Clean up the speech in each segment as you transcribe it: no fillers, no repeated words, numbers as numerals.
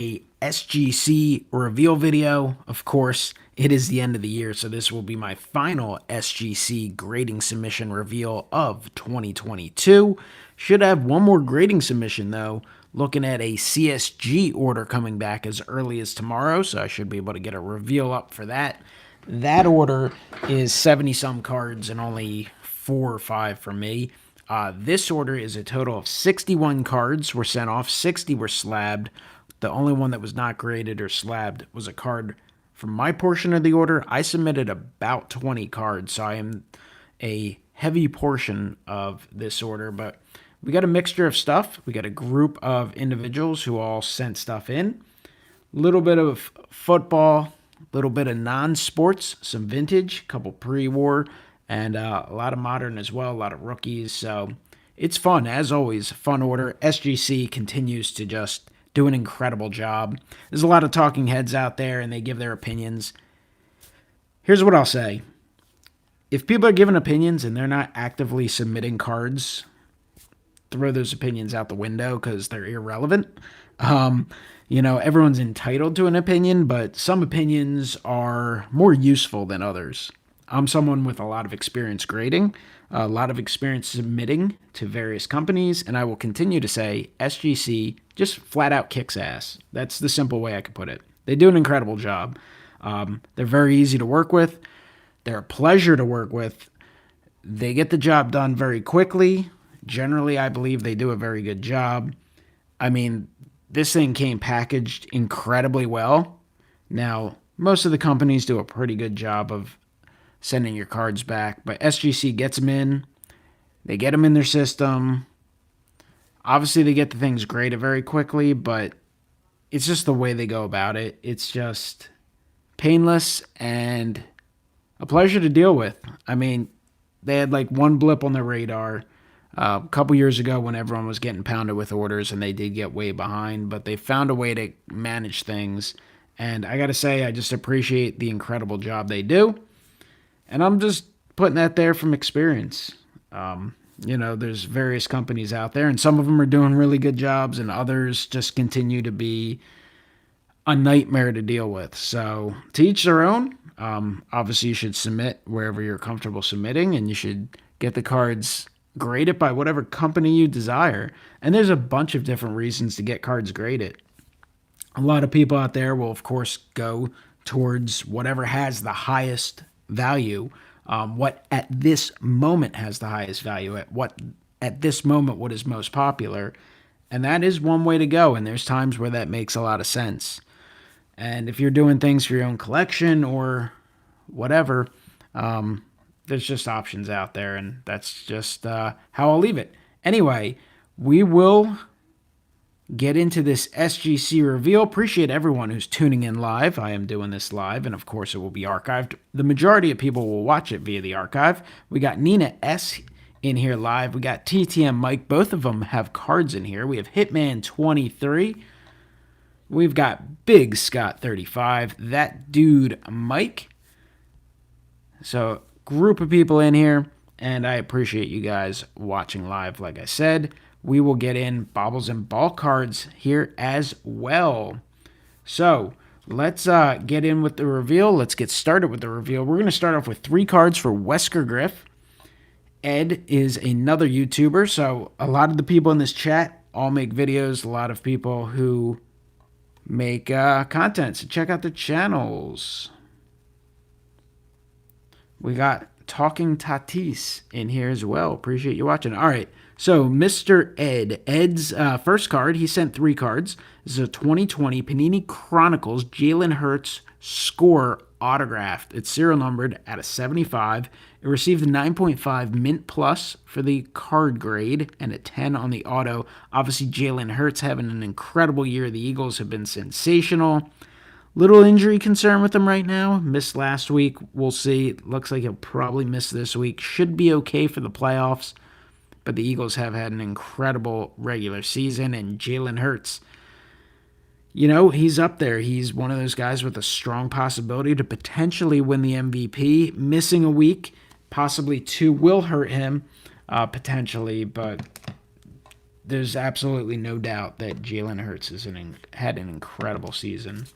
a SGC reveal video. Of course, it is the end of the year, so this will be my final SGC grading submission reveal of 2022. Should have one more grading submission though. Looking at a CSG order coming back as early as tomorrow, so I should be able to get a reveal up for that. That order is 70 some cards and only 4 or 5 for me. This order is a total of 61 cards were sent off, 60 were slabbed. The only one that was not graded or slabbed was a card from my portion of the order. I submitted about 20 cards, so I am a heavy portion of this order, but we got a mixture of stuff. We got a group of individuals who all sent stuff in. A little bit of football, a little bit of non-sports, some vintage, a couple pre-war, and a lot of modern as well, a lot of rookies. So it's fun, as always, fun order. SGC continues to just do an incredible job. There's a lot of talking heads out there, and they give their opinions. Here's what I'll say. If people are giving opinions and they're not actively submitting cards, throw those opinions out the window because they're irrelevant. Everyone's entitled to an opinion, but some opinions are more useful than others. I'm someone with a lot of experience grading, a lot of experience submitting to various companies, and I will continue to say SGC just flat out kicks ass. That's the simple way I could put it. They do an incredible job. They're very easy to work with. They're a pleasure to work with. They get the job done very quickly. Generally, I believe they do a very good job. I mean, this thing came packaged incredibly well. Now, most of the companies do a pretty good job of sending your cards back, but SGC gets them in. They get them in their system. Obviously, they get the things graded very quickly, but it's just the way they go about it. It's just painless and a pleasure to deal with. I mean, they had like one blip on their radar a couple years ago when everyone was getting pounded with orders, and they did get way behind, but they found a way to manage things. And I got to say, I just appreciate the incredible job they do. And I'm just putting that there from experience. There's various companies out there, and some of them are doing really good jobs, and others just continue to be a nightmare to deal with. So to each their own. Obviously, you should submit wherever you're comfortable submitting, and you should get the cards graded by whatever company you desire. And there's a bunch of different reasons to get cards graded. A lot of people out there will, of course, go towards whatever has the highest value, what at this moment has the highest value, at this moment what is most popular. And that is one way to go, and there's times where that makes a lot of sense. And if you're doing things for your own collection or whatever, there's just options out there, and that's just how I'll leave it. Anyway, we will get into this SGC reveal. Appreciate everyone who's tuning in live. I am doing this live, and of course it will be archived. The majority of people will watch it via the archive. We got Nina S in here live. We got TTM Mike. Both of them have cards in here. We have Hitman 23. We've got Big Scott 35. That dude Mike. So group of people in here, and I appreciate you guys watching live. Like I said, we will get in baubles and ball cards here as well. So let's get in with the reveal. Let's get started with the reveal. We're going to start off with 3 cards for Wesker Griff. Ed is another YouTuber, so a lot of the people in this chat all make videos. A lot of people who make content, so check out the channels. We got Talking Tatis in here as well. Appreciate you watching. All right, so Mr. Ed. Ed's first card, he sent 3 cards. This is a 2020 Panini Chronicles Jalen Hurts score autographed. It's serial numbered at a 75. It received a 9.5 Mint Plus for the card grade and a 10 on the auto. Obviously, Jalen Hurts having an incredible year. The Eagles have been sensational. Little injury concern with him right now. Missed last week. We'll see. Looks like he'll probably miss this week. Should be okay for the playoffs. But the Eagles have had an incredible regular season. And Jalen Hurts, he's up there. He's one of those guys with a strong possibility to potentially win the MVP. Missing a week, possibly 2, will hurt him potentially. But there's absolutely no doubt that Jalen Hurts had an incredible season.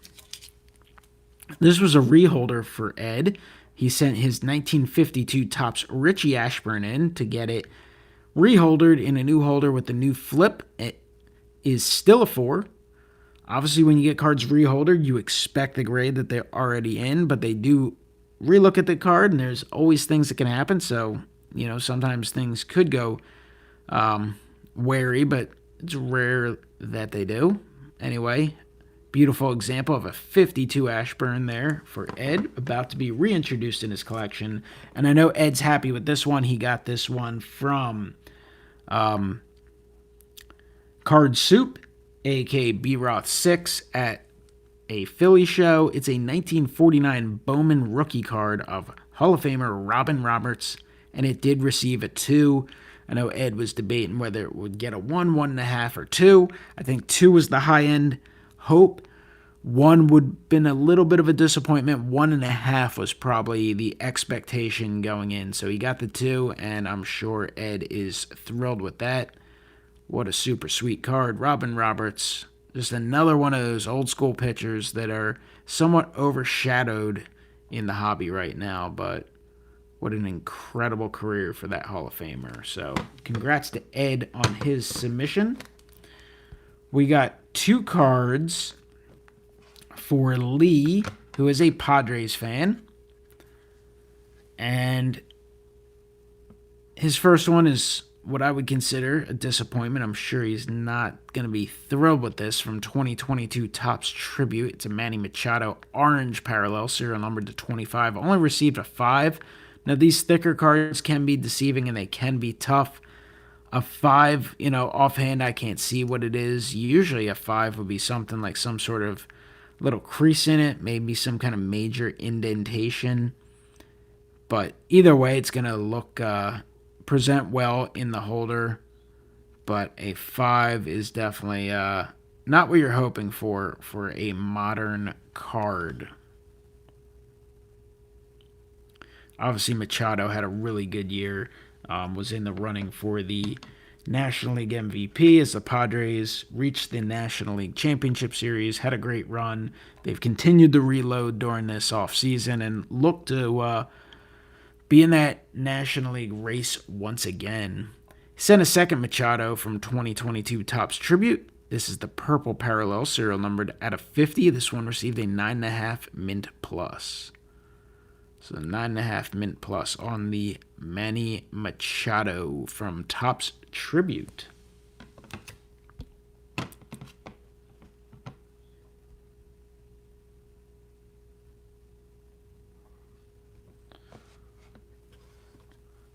This was a reholder for Ed. He sent his 1952 Topps Richie Ashburn in to get it reholdered in a new holder with the new flip. It is still a 4. Obviously, when you get cards reholdered, you expect the grade that they're already in, but they do relook at the card, and there's always things that can happen. So, sometimes things could go wary, but it's rare that they do. Anyway, beautiful example of a 52 Ashburn there for Ed, about to be reintroduced in his collection. And I know Ed's happy with this one. He got this one from Card Soup, aka B-Roth 6, at a Philly show. It's a 1949 Bowman rookie card of Hall of Famer Robin Roberts, and it did receive a 2. I know Ed was debating whether it would get a 1, 1.5, or 2. I think 2 was the high-end hope. 1 would have been a little bit of a disappointment. 1.5 was probably the expectation going in. So he got the 2, and I'm sure Ed is thrilled with that. What a super sweet card. Robin Roberts, just another one of those old school pitchers that are somewhat overshadowed in the hobby right now, but what an incredible career for that Hall of Famer. So congrats to Ed on his submission. We got 2 cards for Lee, who is a Padres fan. And his first one is what I would consider a disappointment. I'm sure he's not going to be thrilled with this, from 2022 Topps Tribute. It's a Manny Machado orange parallel, serial numbered to 25. Only received a 5. Now, these thicker cards can be deceiving and they can be tough. A 5, offhand, I can't see what it is. Usually a 5 would be something like some sort of little crease in it, maybe some kind of major indentation. But either way, it's going to look present well in the holder, but a 5 is definitely not what you're hoping for a modern card. Obviously, Machado had a really good year, was in the running for the National League MVP as the Padres reached the National League Championship Series, had a great run. They've continued to reload during this offseason and look to be in that National League race once again. He sent a second Machado from 2022 Topps Tribute. This is the purple parallel, serial numbered out of 50. This one received a 9.5 mint plus. So 9.5 mint plus on the Manny Machado from Topps Tribute.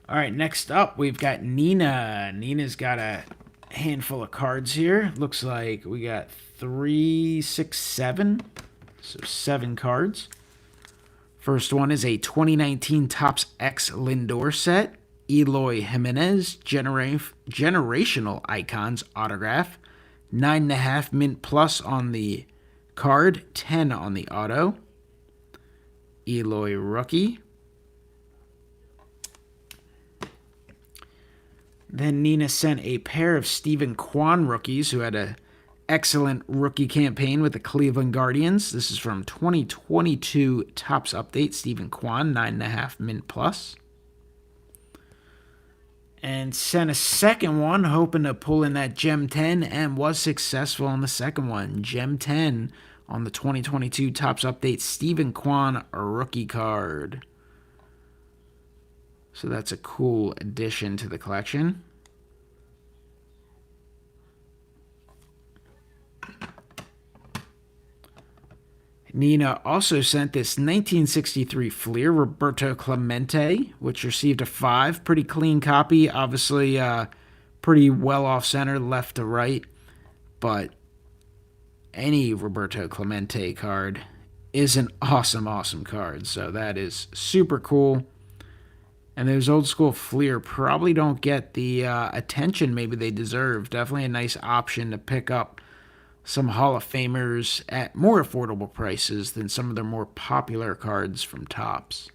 All right, next up, we've got Nina. Nina's got a handful of cards here. Looks like we got 3, 6, 7. So 7 cards. First one is a 2019 Topps X Lindor set. Eloy Jimenez, Generational Icons autograph. 9.5 mint plus on the card. 10 on the auto. Eloy rookie. Then Nina sent a pair of Stephen Kwan rookies who had an excellent rookie campaign with the Cleveland Guardians. This is from 2022 Topps Update. Stephen Kwan, 9.5 mint plus. And sent a second one, hoping to pull in that Gem 10, and was successful on the second one. Gem 10 on the 2022 Topps Update. Stephen Kwan, a rookie card. So that's a cool addition to the collection. Nina also sent this 1963 Fleer Roberto Clemente, which received a 5. Pretty clean copy. Obviously, pretty well off center, left to right. But any Roberto Clemente card is an awesome, awesome card. So that is super cool. And those old school Fleer probably don't get the attention maybe they deserve. Definitely a nice option to pick up some Hall of Famers at more affordable prices than some of their more popular cards from Topps.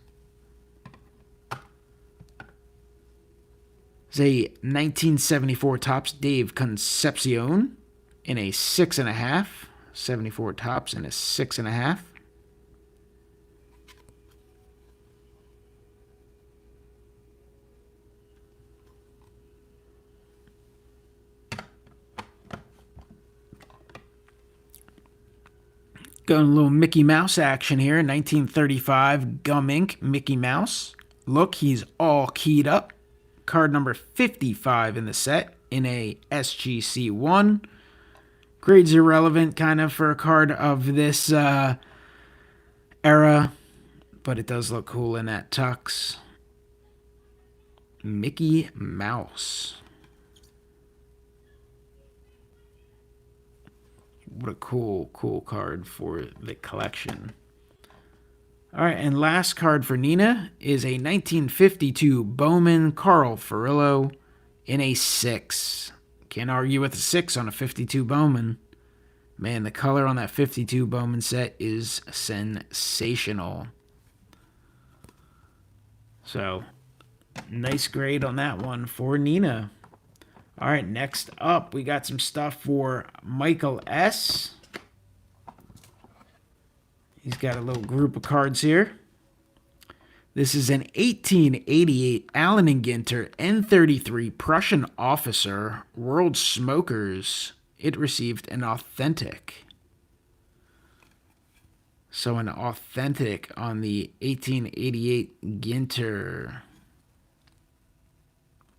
It's a 1974 Topps Dave Concepcion in a 6.5. 74 Topps in a 6.5. Going a little Mickey Mouse action here. 1935 Gum Ink Mickey Mouse. Look, he's all keyed up. Card number 55 in the set in a SGC 1. Grades irrelevant kind of for a card of this era, but it does look cool in that tux. Mickey Mouse. What a cool card for the collection. All right, and last card for Nina is a 1952 Bowman Carl Furillo in a 6. Can't argue with a 6 on a 52 Bowman. Man, the color on that 52 Bowman set is sensational. So, nice grade on that one for Nina. All right, next up, we got some stuff for Michael S. He's got a little group of cards here. This is an 1888 Allen & Ginter N33 Prussian Officer World Smokers. It received an authentic. So an authentic on the 1888 Ginter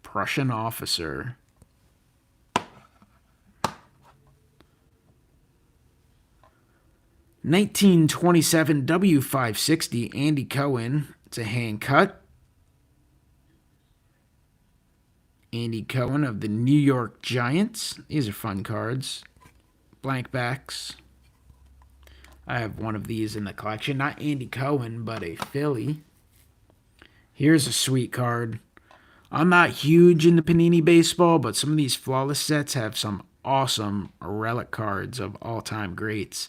Prussian Officer. 1927 W560 Andy Cohen. It's a hand cut. Andy Cohen of the New York Giants. These are fun cards. Blank backs. I have one of these in the collection. Not Andy Cohen, but a Philly. Here's a sweet card. I'm not huge into Panini baseball, but some of these flawless sets have some awesome relic cards of all-time greats.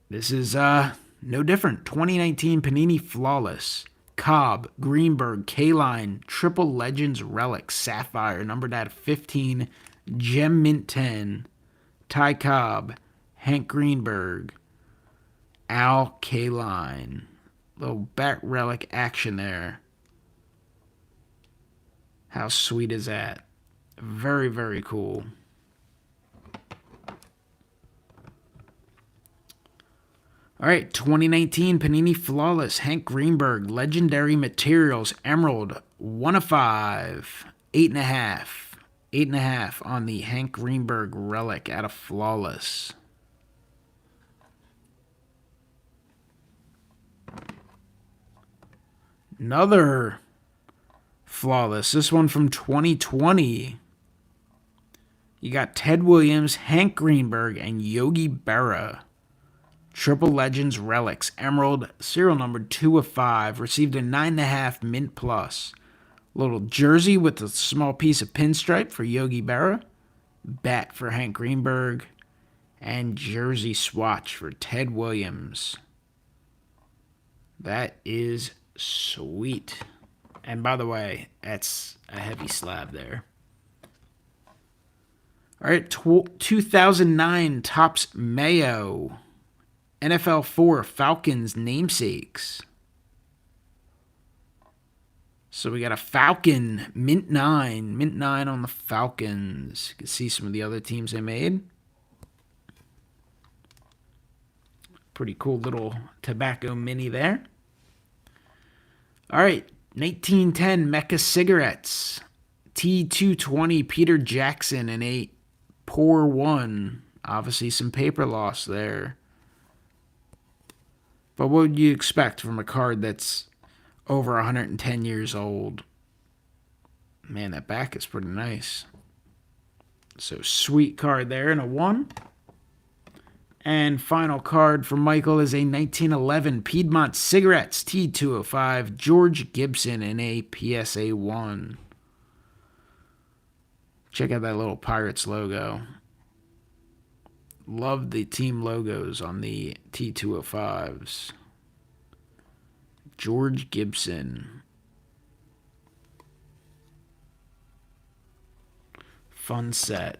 This is no different. 2019 Panini Flawless. Cobb, Greenberg, K-Line, Triple Legends Relic, Sapphire, numbered out of 15, Gem Mint 10, Ty Cobb, Hank Greenberg, Al K-Line. Little bat relic action there. How sweet is that? Very, very cool. All right, 2019 Panini Flawless, Hank Greenberg, Legendary Materials, Emerald, 1 of 5, 8.5. 8.5 on the Hank Greenberg relic out of Flawless. Another Flawless, this one from 2020. You got Ted Williams, Hank Greenberg, and Yogi Berra. Triple Legends Relics, Emerald, serial number 2 of 5, received a 9.5 Mint Plus. Little jersey with a small piece of pinstripe for Yogi Berra, bat for Hank Greenberg, and jersey swatch for Ted Williams. That is sweet. And by the way, that's a heavy slab there. All right, 2009 Topps MikeO. NFL 4 Falcons namesakes. So we got a Falcon, Mint 9. Mint 9 on the Falcons. You can see some of the other teams they made. Pretty cool little tobacco mini there. All right, 1910 Mecca Cigarettes. T220 Peter Jackson and a Pour 1. Obviously some paper loss there. But what would you expect from a card that's over 110 years old? Man, that back is pretty nice. So sweet card there and a 1. And final card for Michael is a 1911 Piedmont Cigarettes T205 George Gibson in a PSA 1. Check out that little Pirates logo. Love the team logos on the T205s. George Gibson. Fun set.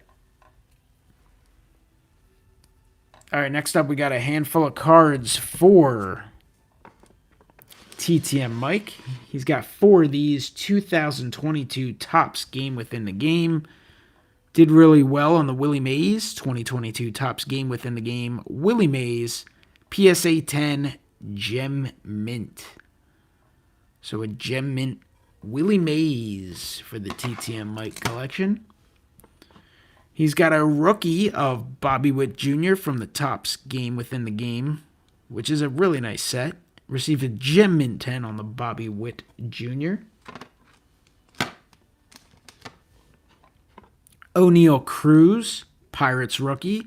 All right, next up we got a handful of cards for TTM Mike. He's got 4 of these 2022 Topps Game Within the Game. Did really well on the Willie Mays 2022 Topps Game Within the Game. Willie Mays PSA 10 Gem Mint. So a Gem Mint Willie Mays for the TTM Mike collection. He's got a rookie of Bobby Witt Jr. from the Topps Game Within the Game, which is a really nice set. Received a Gem Mint 10 on the Bobby Witt Jr. O'Neal Cruz, Pirates rookie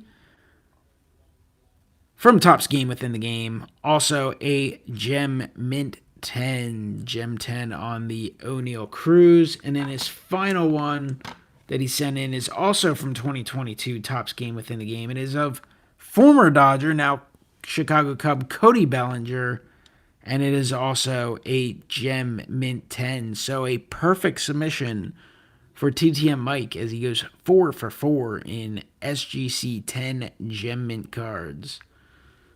from Topps Game Within the Game. Also a Gem Mint 10, Gem 10 on the O'Neal Cruz. And then his final one that he sent in is also from 2022 Topps Game Within the Game. It is of former Dodger, now Chicago Cub, Cody Bellinger. And it is also a Gem Mint 10. So a perfect submission for TTM Mike as he goes 4 for 4 in SGC 10 Gem Mint cards.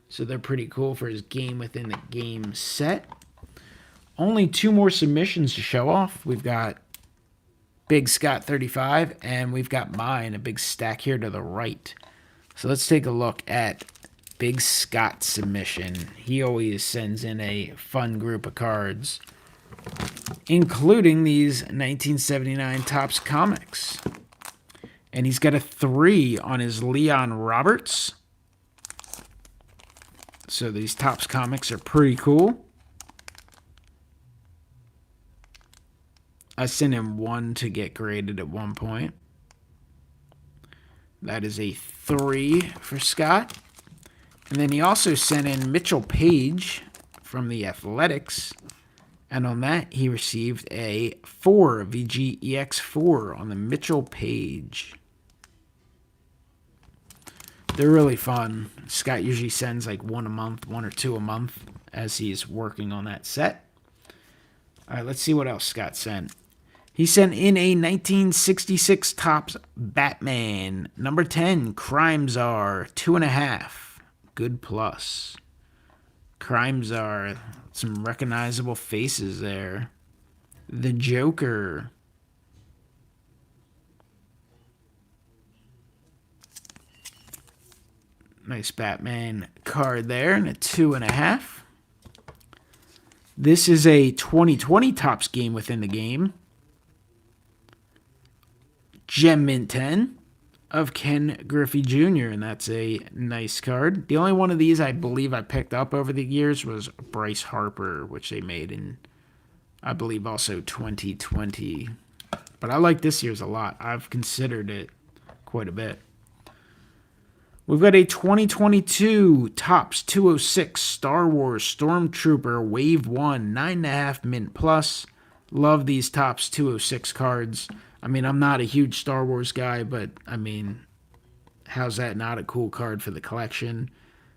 So they're pretty cool for his Game Within the Game set. Only 2 more submissions to show off. We've got Big Scott 35, and we've got mine, a big stack here to the right. So let's take a look at Big Scott's submission. He always sends in a fun group of cards, including these 1979 Topps comics. And he's got a 3 on his Leon Roberts. So these Topps comics are pretty cool. I sent him 1 to get graded at one point. That is a 3 for Scott. And then he also sent in Mitchell Page from the Athletics. And on that, he received a 4, VGEX4 on the Mitchell Page. They're really fun. Scott usually sends like 1 a month, 1 or 2 a month as he's working on that set. All right, let's see what else Scott sent. He sent in a 1966 Topps Batman, number 10, Crime Czar, 2.5. Good plus. Crime Czar, some recognizable faces there. The Joker. Nice Batman card there, and a 2.5. This is a 2020 Topps Game Within the Game. Gem Mint 10 of Ken Griffey Jr., and that's a nice card. The only one of these I believe I picked up over the years was Bryce Harper, which they made in, I believe, also 2020. But I like this year's a lot. I've considered it quite a bit. We've got a 2022 Topps 206 Star Wars Stormtrooper Wave 1, 9.5 mint plus. Love these Topps 206 cards. I mean, I'm not a huge Star Wars guy, but, I mean, how's that not a cool card for the collection?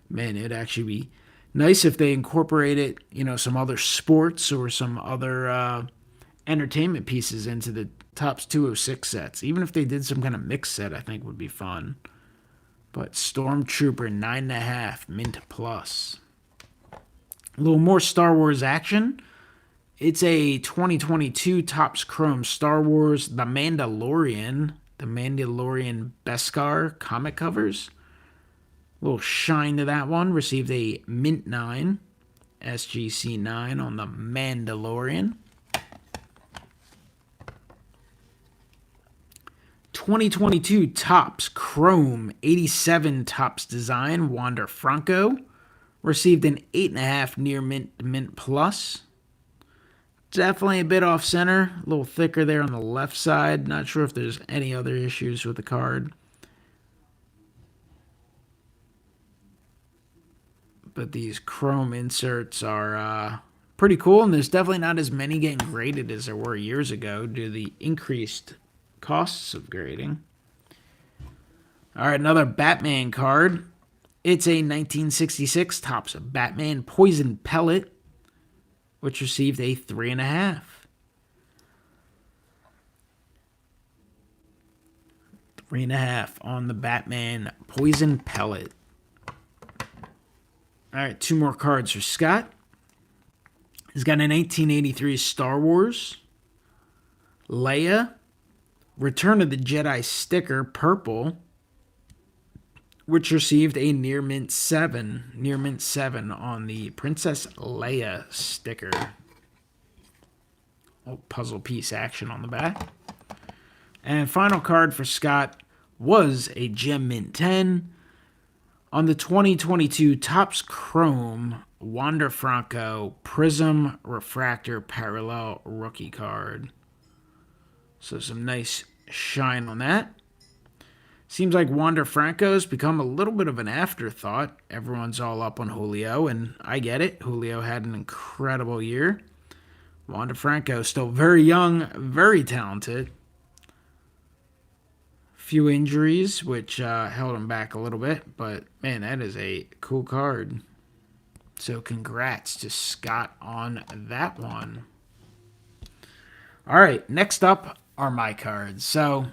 Man, it'd actually be nice if they incorporated, some other sports or some other entertainment pieces into the Topps 206 sets. Even if they did some kind of mix set, I think would be fun. But Stormtrooper 9.5 mint plus. A little more Star Wars action. It's a 2022 Topps Chrome Star Wars The Mandalorian Beskar comic covers. A little shine to that one. Received a mint 9, SGC 9 on The Mandalorian. 2022 Topps Chrome 87 Topps Design Wander Franco. Received an 8.5 near mint plus. Definitely a bit off center, a little thicker there on the left side. Not sure if there's any other issues with the card. But these chrome inserts are pretty cool, and there's definitely not as many getting graded as there were years ago due to the increased costs of grading. All right, another Batman card. It's a 1966 Topps Batman Poison Pellet, which received a 3.5. 3.5 on the Batman Poison Pellet. All right, 2 more cards for Scott. He's got a 1983 Star Wars, Leia, Return of the Jedi sticker, purple, which received a near mint 7 on the Princess Leia sticker. Oh, puzzle piece action on the back. And final card for Scott was a Gem Mint 10 on the 2022 Topps Chrome Wander Franco Prism Refractor Parallel rookie card. So some nice shine on that. Seems like Wander Franco's become a little bit of an afterthought. Everyone's all up on Julio, and I get it. Julio had an incredible year. Wander Franco still very young, very talented. Few injuries, which held him back a little bit, but man, that is a cool card. So congrats to Scott on that one. All right, next up are my cards. So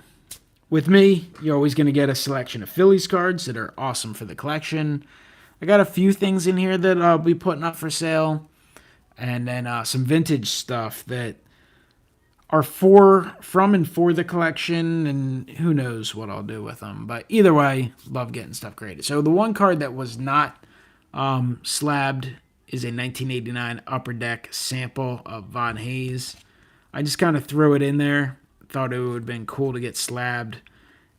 with me, you're always going to get a selection of Phillies cards that are awesome for the collection. I got a few things in here that I'll be putting up for sale, and then some vintage stuff that are from and for the collection, and who knows what I'll do with them. But either way, love getting stuff graded. So the one card that was not slabbed is a 1989 Upper Deck sample of Von Hayes. I just kind of threw it in there. Thought it would have been cool to get slabbed.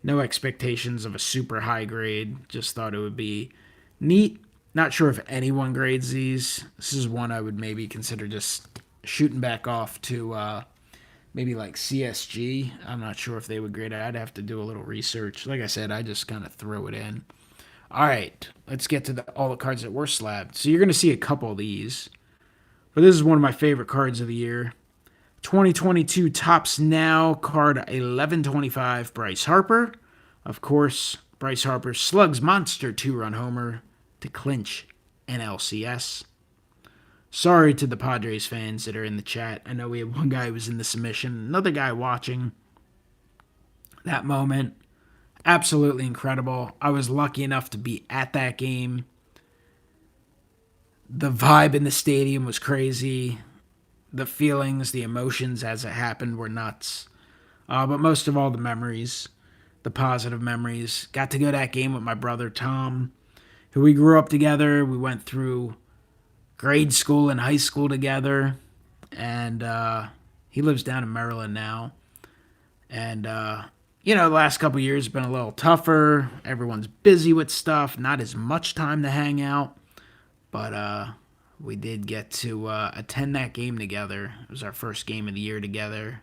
No expectations of a super high grade. Just thought it would be neat. Not sure if anyone grades these. This is one I would maybe consider just shooting back off to maybe like CSG. I'm not sure if they would grade it. I'd have to do a little research. Like I said, I just kind of throw it in. All right, let's get to all the cards that were slabbed. So you're going to see a couple of these. But this is one of my favorite cards of the year. 2022 Topps Now card 1125 Bryce Harper. Of course, Bryce Harper slugs monster 2-run homer to clinch NLCS. Sorry to the Padres fans that are in the chat. I know we have one guy who was in the submission, another guy watching that moment. Absolutely incredible. I was lucky enough to be at that game. The vibe in the stadium was crazy. The feelings, the emotions as it happened were nuts. But most of all, the memories, the positive memories. Got to go to that game with my brother Tom, who we grew up together. We went through grade school and high school together. And he lives down in Maryland now. And, the last couple of years have been a little tougher. Everyone's busy with stuff. Not as much time to hang out. But we did get to attend that game together. It was our first game of the year together.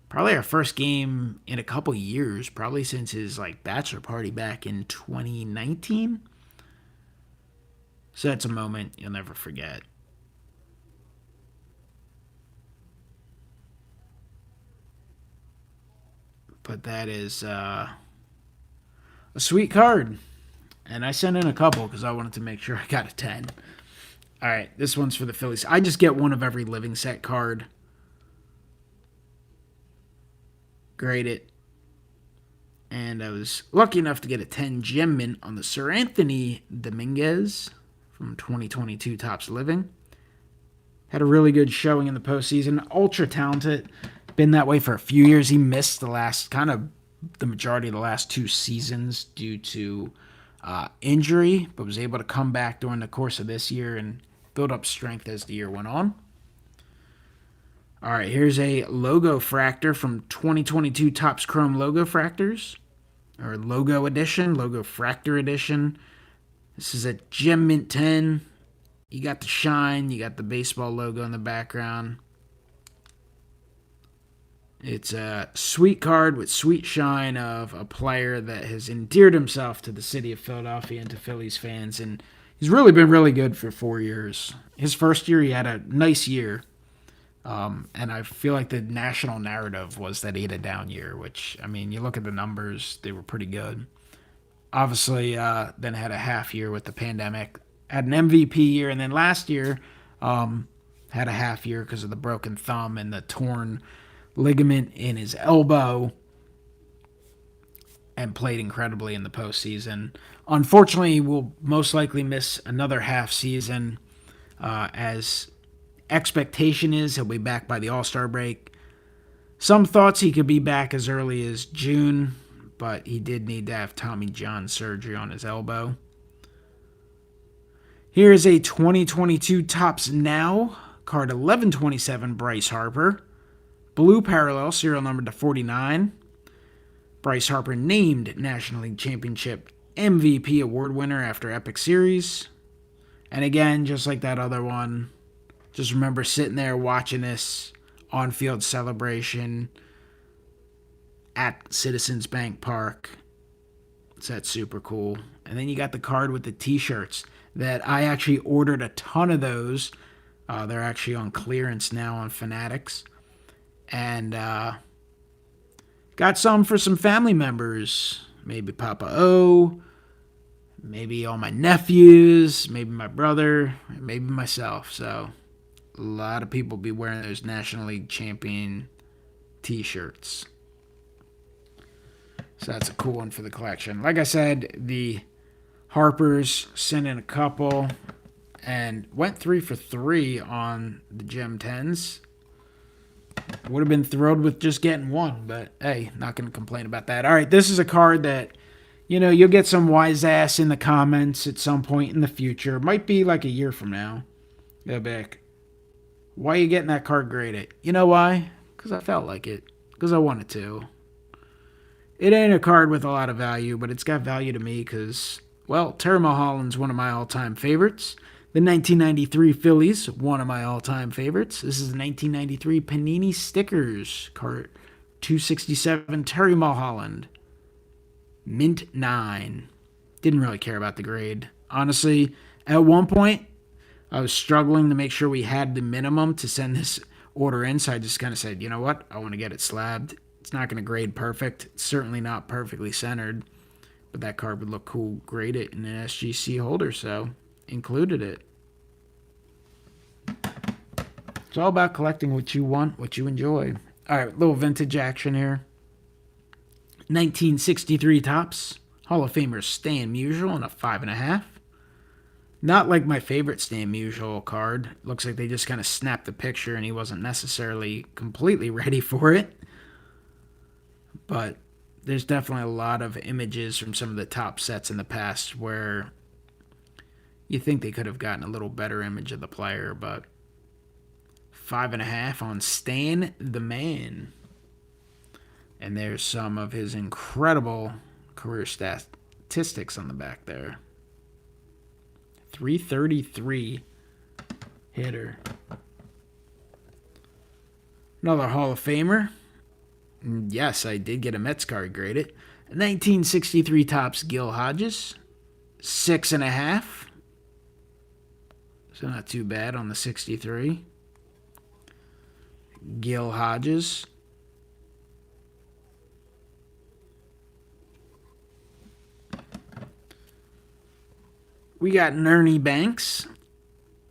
Probably our first game in a couple years. Probably since his bachelor party back in 2019. So that's a moment you'll never forget. But that is a sweet card. And I sent in a couple because I wanted to make sure I got a 10. All right, this one's for the Phillies. I just get one of every living set card. Grade it. And I was lucky enough to get a 10 gem mint on the Sir Anthony Dominguez from 2022 Topps Living. Had a really good showing in the postseason. Ultra talented. Been that way for a few years. He missed the majority of the last 2 seasons due to injury, but was able to come back during the course of this year and build up strength as the year went on. All right, here's a Logo Fractor from 2022 Topps Chrome Logo Fractors, or Logo Edition, Logo Fractor Edition. This is a Gem Mint 10. You got the shine, you got the baseball logo in the background. It's a sweet card with sweet shine of a player that has endeared himself to the city of Philadelphia and to Phillies fans, and he's really been really good for 4 years. His first year, he had a nice year, and I feel like the national narrative was that he had a down year, which, you look at the numbers, they were pretty good. Obviously, then had a half year with the pandemic, had an MVP year, and then last year had a half year because of the broken thumb and the torn ligament in his elbow. and played incredibly in the postseason. Unfortunately, we'll most likely miss another half season, as expectation is he'll be back by the All-Star break. Some thoughts he could be back as early as June, but he did need to have Tommy John surgery on his elbow. Here is a 2022 Topps Now card 1127 Bryce Harper. Blue parallel, serial number to 49. Bryce Harper named National League Championship MVP award winner after Epic Series. And again, just like that other one, just remember sitting there watching this on-field celebration at Citizens Bank Park. So that's super cool. And then you got the card with the t-shirts that I actually ordered a ton of those. They're actually on clearance now on Fanatics. And got some for some family members. Maybe Papa O, maybe all my nephews, maybe my brother, maybe myself. So a lot of people be wearing those National League Champion t-shirts. So that's a cool one for the collection. Like I said, the Harpers sent in a couple and went 3 for 3 on the Gem 10s. Would have been thrilled with just getting one, but hey, not going to complain about that. All right, this is a card that, you'll get some wise ass in the comments at some point in the future. It might be like a year from now. Go back. Why are you getting that card graded? You know why? Because I felt like it. Because I wanted to. It ain't a card with a lot of value, but it's got value to me because, well, Terry Mulholland's one of my all-time favorites. The 1993 Phillies, one of my all-time favorites. This is the 1993 Panini Stickers card, 267 Terry Mulholland. Mint 9. Didn't really care about the grade. Honestly, at one point, I was struggling to make sure we had the minimum to send this order in, so I just kind of said, you know what? I want to get it slabbed. It's not going to grade perfect. It's certainly not perfectly centered, but that card would look cool graded in an SGC holder, so included it. It's all about collecting what you want, what you enjoy. All right, little vintage action here. 1963 Topps, Hall of Famer Stan Musial in a 5.5. Not like my favorite Stan Musial card. Looks like they just kind of snapped the picture and he wasn't necessarily completely ready for it. But there's definitely a lot of images from some of the top sets in the past where you think they could have gotten a little better image of the player, but 5.5 on Stan the Man. And there's some of his incredible career statistics on the back there. 333 hitter. Another Hall of Famer. Yes, I did get a Mets card graded. 1963 Topps Gil Hodges. 6.5. So not too bad on the 63. Gil Hodges. We got an Ernie Banks.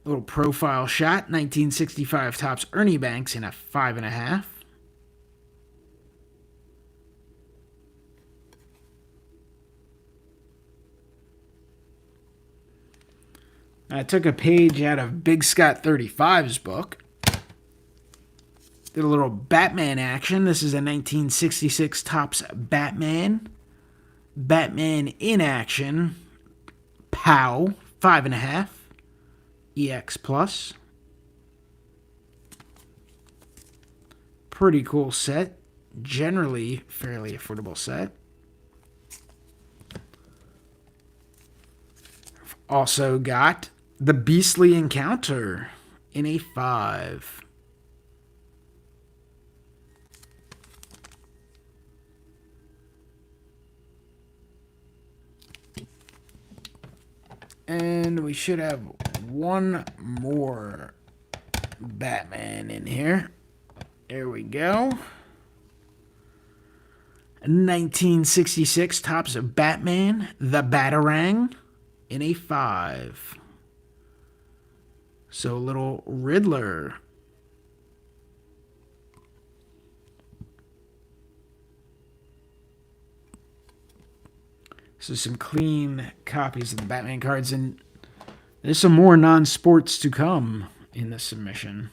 Little profile shot. 1965 Topps Ernie Banks in a 5.5. I took a page out of Big Scott 35's book. Did a little Batman action. This is a 1966 Topps Batman. Batman in action. POW, 5.5. EX Plus. Pretty cool set. Generally, fairly affordable set. Also got the Beastly Encounter in a 5. And we should have one more Batman in here. There we go. 1966 Topps of Batman, the Batarang, in a 5. So a little Riddler. So some clean copies of the Batman cards, and there's some more non-sports to come in this submission.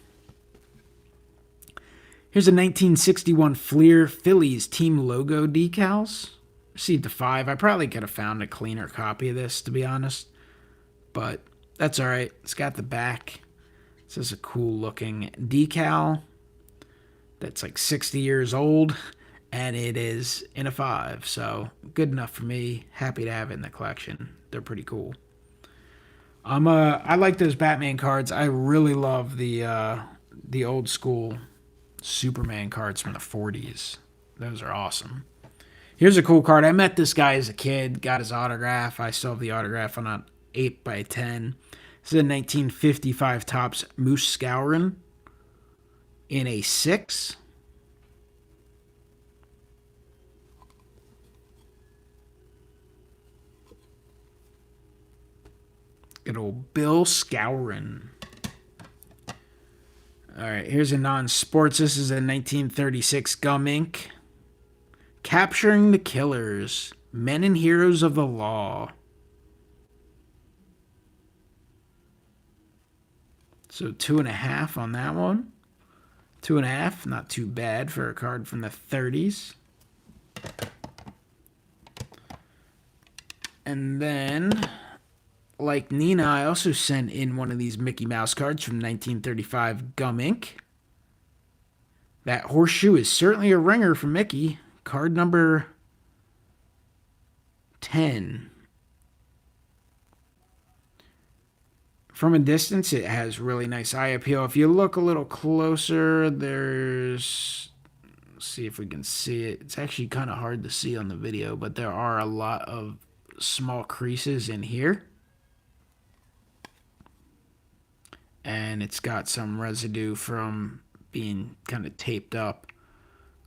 Here's a 1961 Fleer Phillies team logo decals. Received a 5. I probably could have found a cleaner copy of this, to be honest. But that's all right. It's got the back. This is a cool looking decal that's like 60 years old, and it is in a 5. So good enough for me. Happy to have it in the collection. They're pretty cool. I like those Batman cards. I really love the old school Superman cards from the 40s. Those are awesome. Here's a cool card. I met this guy as a kid, got his autograph. I still have the autograph on an 8x10. This is a 1955 Topps Moose Scourin in a 6. Good old Bill Scourin. All right, here's a non-sports. This is a 1936 Gum Ink. Capturing the Killers, Men and Heroes of the Law. So 2.5 on that one. 2.5, not too bad for a card from the 30s. And then, like Nina, I also sent in one of these Mickey Mouse cards from 1935 Gum Ink. That horseshoe is certainly a ringer for Mickey. Card number 10. From a distance, it has really nice eye appeal. If you look a little closer, there's... Let's see if we can see it. It's actually kind of hard to see on the video, but there are a lot of small creases in here. And it's got some residue from being kind of taped up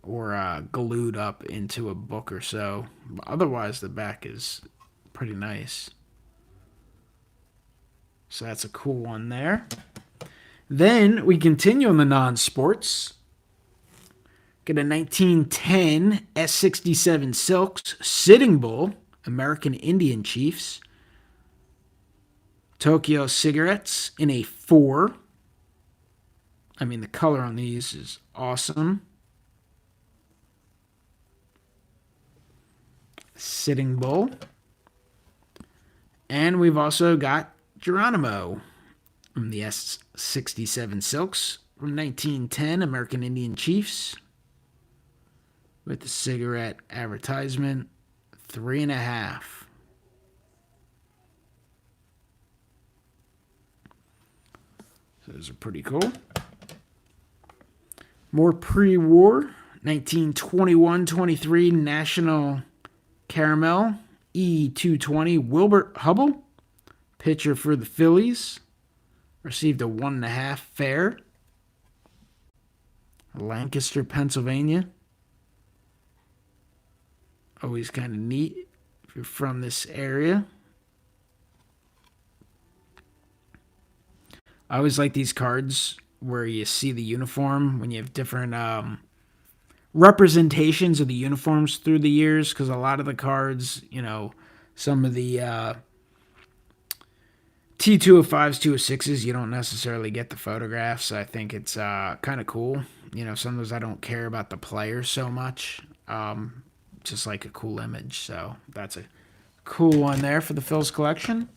or glued up into a book or so. Otherwise, the back is pretty nice. So that's a cool one there. Then we continue on the non-sports. Get a 1910 S67 Silks Sitting Bull, American Indian Chiefs. Tokyo Cigarettes in a 4. I mean, the color on these is awesome. Sitting Bull. And we've also got Geronimo from the S67 Silks from 1910 American Indian Chiefs with the cigarette advertisement. 3.5. So those are pretty cool. More pre-war 1921-23 National Caramel E220 Wilbert Hubble, pitcher for the Phillies, received a 1.5 fair. Lancaster, Pennsylvania. Always kind of neat if you're from this area. I always like these cards where you see the uniform when you have different representations of the uniforms through the years, because a lot of the cards, you know, some of the T205s, 206s, you don't necessarily get the photographs. I think it's kind of cool. You know, sometimes I don't care about the player so much. Just like a cool image. So that's a cool one there for the Phil's collection.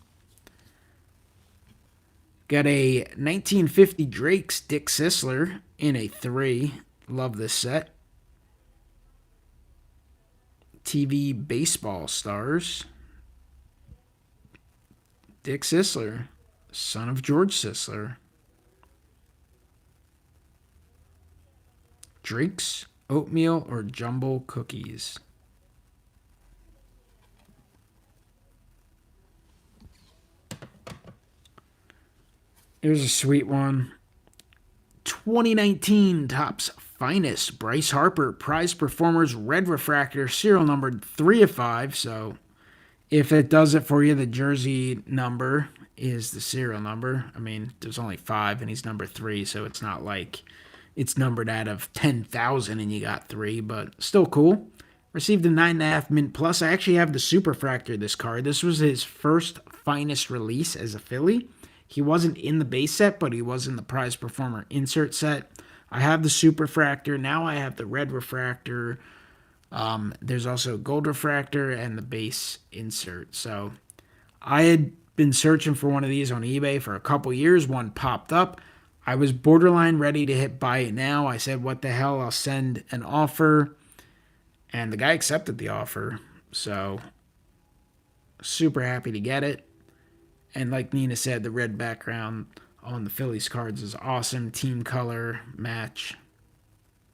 Got a 1950 Drake's Dick Sisler in a 3. Love this set. TV Baseball Stars. Dick Sisler, son of George Sisler. Drake's Oatmeal or Jumbo Cookies. Here's a sweet one. 2019 Topps Finest Bryce Harper Prize Performers Red Refractor, serial numbered 3/5. So if it does it for you, the jersey number is the serial number. I mean, there's only 5 and he's number 3, so it's not like it's numbered out of 10,000 and you got 3, but still cool. Received a 9.5 mint plus. I actually have the Superfractor this card. This was his first finest release as a Philly. He wasn't in the base set, but he was in the Prize Performer insert set. I have the Superfractor. Now I have the Red Refractor. There's also Gold Refractor and the base insert. So I had been searching for one of these on eBay for a couple years. One popped up. I was borderline ready to hit buy it now. I said, what the hell? I'll send an offer. And the guy accepted the offer. So super happy to get it. And like Nina said, the red background on the Phillies cards is awesome. Team color match.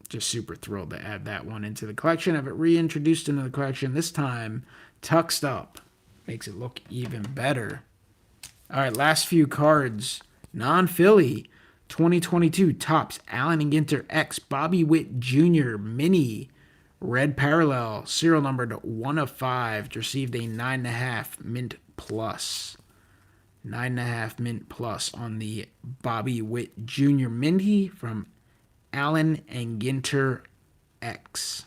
Just super thrilled to add that one into the collection. Have it reintroduced into the collection, this time tucked up. Makes it look even better. All right, last few cards. Non-Philly 2022 Topps Allen and Ginter X Bobby Witt Jr. Mini Red Parallel, serial numbered 1 of 5. Received a 9.5 mint plus. 9.5 mint plus on the Bobby Witt Jr. Mini from Allen and Ginter X.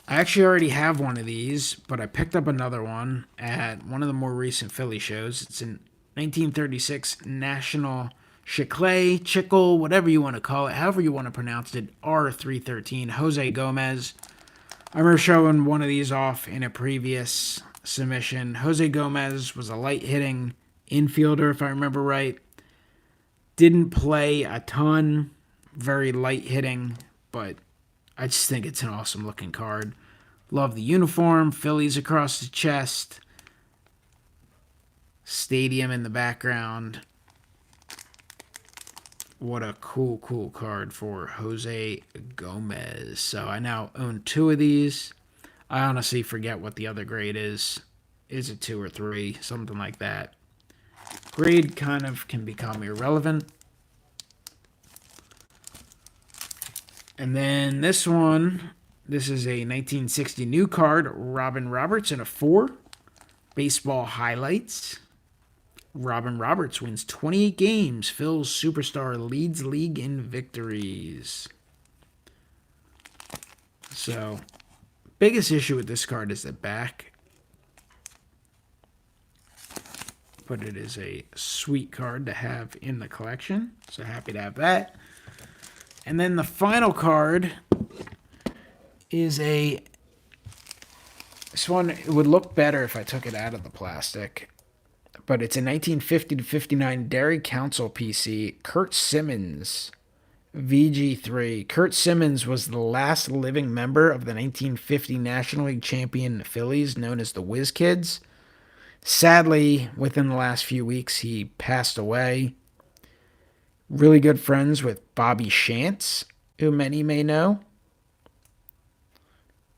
I actually already have one of these, but I picked up another one at one of the more recent Philly shows. It's in 1936 National Chicle, whatever you want to call it, however you want to pronounce it, R313, Jose Gomez. I remember showing one of these off in a previous submission. Jose Gomez was a light-hitting infielder, if I remember right. Didn't play a ton, very light-hitting, but I just think it's an awesome-looking card. Love the uniform, Phillies across the chest, stadium in the background. What a cool card for Jose Gomez. So I now own 2 of these. I honestly forget what the other grade is. Is it 2 or 3? Something like that. Grade kind of can become irrelevant. And then this one, this is a 1960 new card, Robin Roberts in a 4. Baseball highlights. Robin Roberts wins 28 games. Phil's superstar leads league in victories. So, biggest issue with this card is the back. But it is a sweet card to have in the collection. So happy to have that. And then the final card is a... This one, it would look better if I took it out of the plastic. But it's a 1950-59 Dairy Council PC, Curt Simmons, VG3. Curt Simmons was the last living member of the 1950 National League champion Phillies, known as the Whiz Kids. Sadly, within the last few weeks, he passed away. Really good friends with Bobby Shantz, who many may know.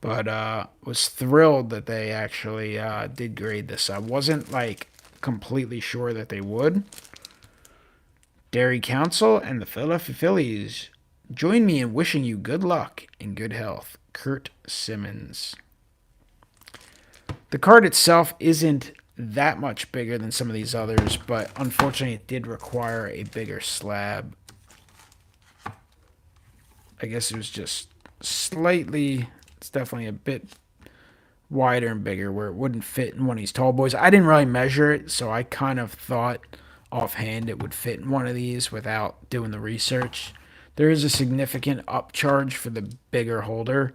But was thrilled that they actually did grade this. I wasn't completely sure that they would. Dairy Council and the Philadelphia Phillies, join me in wishing you good luck and good health. Curt Simmons. The card itself isn't that much bigger than some of these others, but unfortunately it did require a bigger slab. I guess it was just slightly, it's definitely a bit wider and bigger where it wouldn't fit in one of these tall boys. I didn't really measure it, so I kind of thought offhand it would fit in one of these without doing the research. There is a significant upcharge for the bigger holder,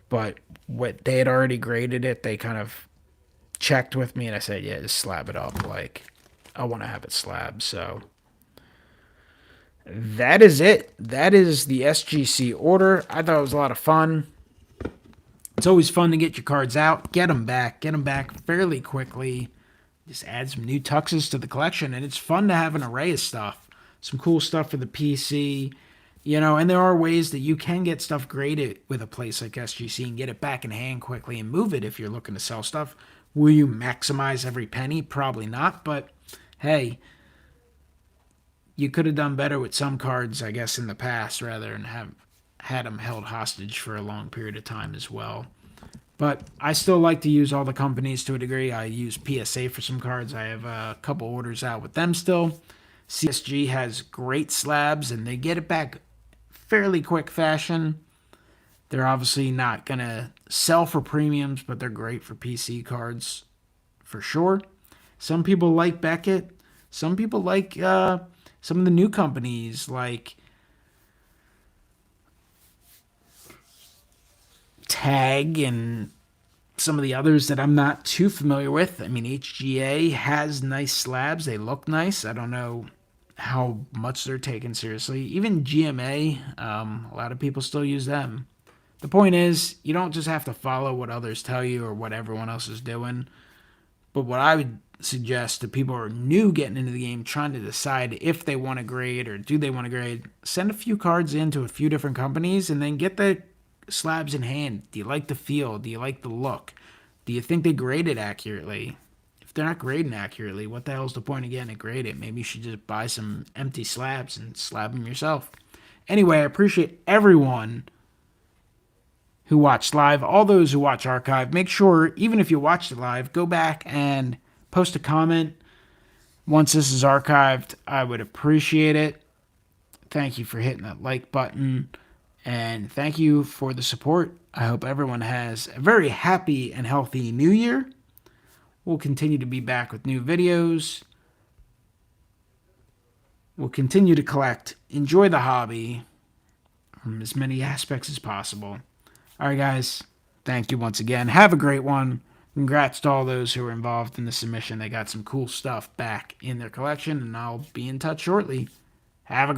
but what they had already graded it, they kind of checked with me and I said, yeah, just slab it up. I want to have it slabbed. So that is it. That is the SGC order. I thought it was a lot of fun. It's always fun to get your cards out, get them back fairly quickly. Just add some new tuxes to the collection, and it's fun to have an array of stuff. Some cool stuff for the PC, and there are ways that you can get stuff graded with a place like SGC and get it back in hand quickly and move it if you're looking to sell stuff. Will you maximize every penny? Probably not, but hey, you could have done better with some cards, I guess, in the past rather than have had them held hostage for a long period of time as well. But I still like to use all the companies to a degree. I use PSA for some cards. I have a couple orders out with them still. CSG has great slabs, and they get it back fairly quick fashion. They're obviously not going to sell for premiums, but they're great for PC cards for sure. Some people like Beckett. Some people like some of the new companies like Tag and some of the others that I'm not too familiar with. I mean, HGA has nice slabs. They look nice. I don't know how much they're taken seriously. Even GMA, a lot of people still use them. The point is, you don't just have to follow what others tell you or what everyone else is doing. But what I would suggest to people who are new getting into the game, trying to decide if they want to grade or do they want to grade, send a few cards into a few different companies and then get the slabs in hand. Do you like the feel? Do you like the look? Do you think they graded accurately? If they're not grading accurately, what the hell's the point of getting it graded? Maybe you should just buy some empty slabs and slab them yourself. Anyway, I appreciate everyone who watched live, all those who watch archive. Make sure, even if you watched it live, go back and post a comment. Once this is archived, I would appreciate it. Thank you for hitting that like button. And thank you for the support. I hope everyone has a very happy and healthy new year. We'll continue to be back with new videos. We'll continue to collect. Enjoy the hobby from as many aspects as possible. All right, guys. Thank you once again. Have a great one. Congrats to all those who were involved in the submission. They got some cool stuff back in their collection, and I'll be in touch shortly. Have a great